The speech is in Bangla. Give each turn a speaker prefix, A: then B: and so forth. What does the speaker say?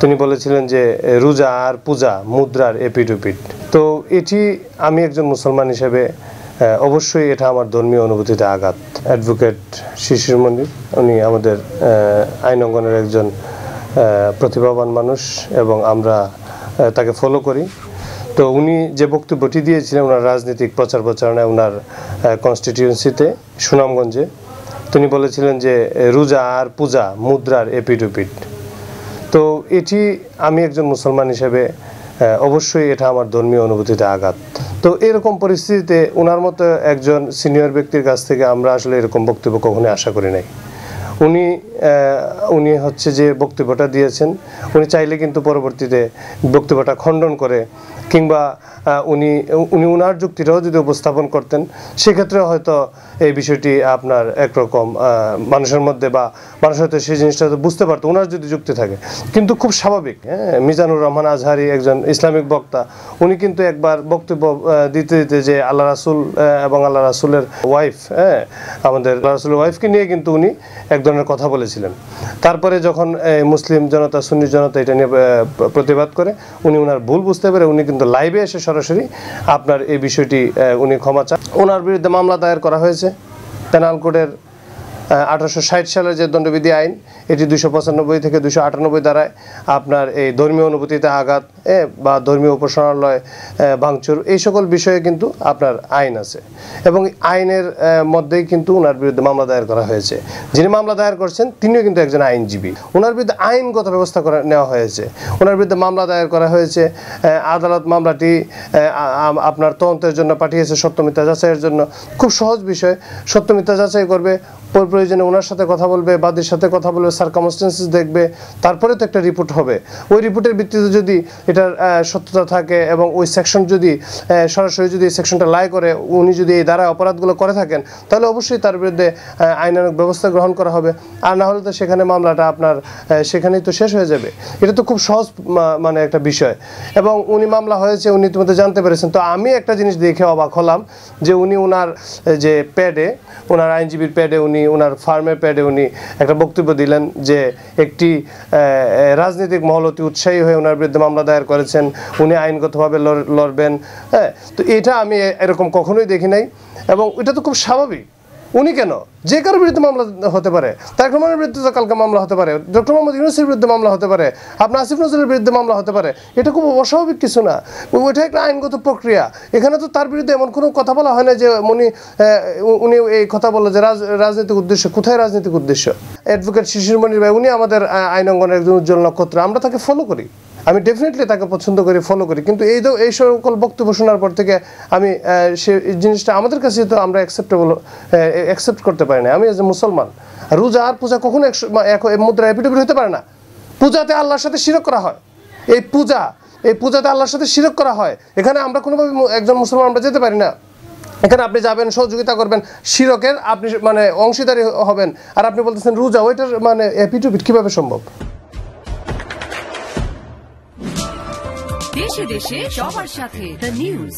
A: তিনি বলেছিলেন যে রোজা আর পূজা মুদ্রার এপিট-ওপিট। তো এটি আমি একজন মুসলমান হিসেবে অবশ্যই এটা আমার ধর্মীয় অনুভূতিতে আঘাত। অ্যাডভোকেট শিশির মনির উনি আমাদের আইন অঙ্গনের একজন প্রতিভাবান মানুষ এবং আমরা তাকে ফলো করি। তো উনি যে বক্তব্যটি দিয়েছিলেন ওনার রাজনৈতিক প্রচার প্রচারণায় ওনার কনস্টিটিউয়েন্সিতে সুনামগঞ্জে, তিনি বলেছিলেন যে রোজা আর পূজা মুদ্রার এপিট-ওপিট। তো এটি আমি একজন মুসলমান হিসেবে অবশ্যই এটা আমার ধর্মীয় অনুভূতিতে আঘাত। তো এরকম পরিস্থিতিতে ওনার মতো একজন সিনিয়র ব্যক্তির কাছ থেকে আমরা আসলে এরকম বক্তব্য কখনোই আশা করি নাই। উনি হচ্ছে যে বক্তব্যটা দিয়েছেন, উনি চাইলে কিন্তু পরবর্তীতে বক্তব্যটা খণ্ডন করে কিংবা উনি ওনার যুক্তিটাও যদি উপস্থাপন করতেন, সেক্ষেত্রে হয়তো এই বিষয়টি আপনার একরকম মানুষের মধ্যে বা মানুষ হয়তো সেই জিনিসটা বুঝতে পারতো ওনার যদি যুক্তি থাকে। কিন্তু খুব স্বাভাবিক, মিজানুর রহমান আজহারি একজন ইসলামিক বক্তা, উনি কিন্তু একবার বক্তব্য দিতে দিতে যে আল্লাহ রাসূল এবং আল্লাহ রাসূলের ওয়াইফ, আমাদের আল্লাহ রাসূলের ওয়াইফকে নিয়ে কিন্তু উনি এক ধরনের কথা বলেছিলেন। তারপরে যখন মুসলিম জনতা সুন্নি জনতা এটা নিয়ে প্রতিবাদ করে, উনি ওনার ভুল বুঝতে পেরে উনি কিন্তু লাইভে এসে সরাসরি আপনার এই বিষয়টি উনি ক্ষমা চান। ওনার বিরুদ্ধে মামলা দায়ের করা হয়েছে পেনাল কোডের 1860 সালের যে দণ্ডবিধি আইন, এটি 295 থেকে 298 দ্বারায় আপনার এই ধর্মীয় অনুভূতিতে আঘাত বা ধর্মীয় উপাসনালয় ভাঙচুর এই সকল বিষয়ে কিন্তু আপনার আইন আছে এবং আইনের মধ্যেই কিন্তু ওনার বিরুদ্ধে মামলা দায়ের করা হয়েছে। যিনি মামলা দায়ের করছেন তিনিও কিন্তু একজন আইনজীবী। ওনার বিরুদ্ধে আইনগত ব্যবস্থা নেওয়া হয়েছে, ওনার বিরুদ্ধে মামলা দায়ের করা হয়েছে। আদালত মামলাটি আপনার তদন্তের জন্য পাঠিয়েছে সত্য মিথ্যা যাচাইয়ের জন্য। খুব সহজ বিষয়, সত্য মিথ্যা যাচাই করবে, প্রয়োজনে ওনার সাথে কথা বলবে, বাদীর সাথে কথা বলবে, সারকামস্টেন্সেস দেখবে, তারপরে তো একটা রিপোর্ট হবে। ওই রিপোর্টের ভিত্তিতে যদি এটার সত্যতা থাকে এবং ওই সেকশন যদি সরাসরি যদি এই সেকশনটা লাই করে উনি যদি এই দ্বারা অপরাধগুলো করে থাকেন, তাহলে অবশ্যই তার বিরুদ্ধে আইনানুগ ব্যবস্থা গ্রহণ করা হবে। আর না হলে তো সেখানে মামলাটা আপনার সেখানেই তো শেষ হয়ে যাবে। এটা তো খুব সহজ মানে একটা বিষয় এবং উনি মামলা হয়েছে উনি ইতিমধ্যে জানতে পেরেছেন। তো আমি একটা জিনিস দেখে অবাক হলাম যে উনি ওনার যে প্যাডে, ওনার আইনজীবীর প্যাডে, উনি ওনার ফার্মের প্যাডে উনি একটা বক্তব্য দিলেন যে একটি রাজনৈতিক মহল অতি উৎসাহী হয়ে ওনার বিরুদ্ধে মামলা দায়ের করেছেন, উনি আইনগতভাবে লড়বেন। তো এটা আমি এরকম কখনোই দেখি নাই এবং এটা তো খুব স্বাভাবিক। উনি কেন, যে কারোর বিরুদ্ধে মামলা হতে পারে, তারেক রহমানের বিরুদ্ধে তো কালকে মামলা হতে পারে, ডক্টর মোহাম্মদ ইউনূসের বিরুদ্ধে মামলা হতে পারে, আপনার আসিফ নজরুলের বিরুদ্ধে মামলা হতে পারে। এটা খুব অস্বাভাবিক কিছু না, ওইটা একটা আইনগত প্রক্রিয়া। এখানে তো তার বিরুদ্ধে এমন কোনো কথা বলা হয় না যে উনি এই কথা বললো যে রাজনৈতিক উদ্দেশ্য। কোথায় রাজনৈতিক উদ্দেশ্য? অ্যাডভোকেট শিশির মনির ভাই উনি আমাদের আইন অঙ্গনের একজন উজ্জ্বল নক্ষত্র, আমরা তাকে ফলো করি, আমি ডেফিনেটলি তাকে পছন্দ করি, ফলো করি। কিন্তু এই সকল বক্তব্য শোনার পর থেকে আমি সে জিনিসটা আমাদের কাছে তো আমরা অ্যাকসেপ্ট করতে পারি না। আমি এজ এ মুসলমান, রোজা আর পূজা কখনো মুদ্রা এপিট-ওপিট হতে পারে না। পূজাতে আল্লাহর সাথে শিরক করা হয়, এই পূজাতে আল্লাহর সাথে শিরক করা হয়। এখানে আমরা কোনোভাবে একজন মুসলমান আমরা যেতে পারি না। এখানে আপনি যাবেন, সহযোগিতা করবেন, শিরকের আপনি মানে অংশীদারি হবেন, আর আপনি বলতেছেন রোজা, ওইটার মানে এপিট-ওপিট কীভাবে সম্ভব?
B: দেশে দেশে সবার সাথে দ্য নিউজ।